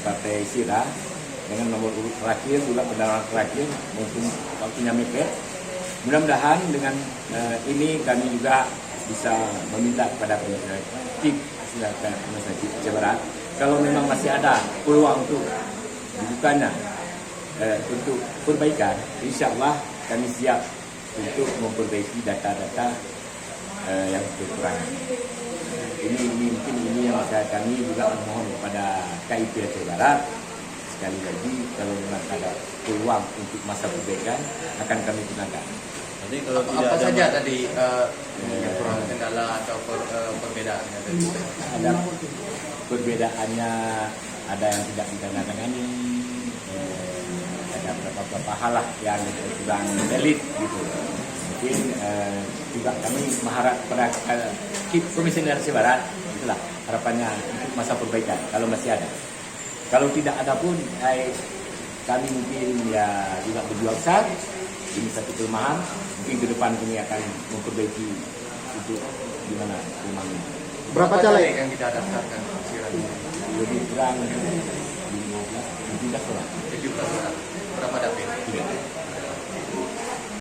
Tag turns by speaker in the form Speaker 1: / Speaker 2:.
Speaker 1: Partai Sira dengan nomor urut terakhir juga pendaftaran terakhir maupun waktunya mepet. Mudah-mudahan dengan ini kami juga bisa meminta kepada tim Aceh Barat kalau memang masih ada peluang untuk dibukanya untuk perbaikan, insya Allah kami siap untuk memperbaiki data-data yang kekurangan. Ini mungkin yang kami juga mohon kepada KIP Aceh Barat. Sekali lagi, kalau memang ada peluang untuk masa perbaikan, akan kami gunakan.
Speaker 2: Jadi kalau tidak
Speaker 3: apa
Speaker 2: ada
Speaker 3: saja tadi yang kurang kendala atau perbedaannya tadi?
Speaker 1: Ada perbedaannya, ada yang tidak ditandatangani, ada beberapa hal lah yang kurang valid gitu. Mungkin juga kami mengharap pada Komisioner Aceh Barat, itulah harapannya untuk masa perbaikan kalau masih ada. Kalau tidak ada pun, kami mungkin ya juga berjuang besar. Ini satu kelemahan. Mungkin ke depan kami akan memperbaiki untuk gimana rumahnya.
Speaker 3: Berapa caleg yang kita daftarkan?
Speaker 1: Lebih kurang 15 orang.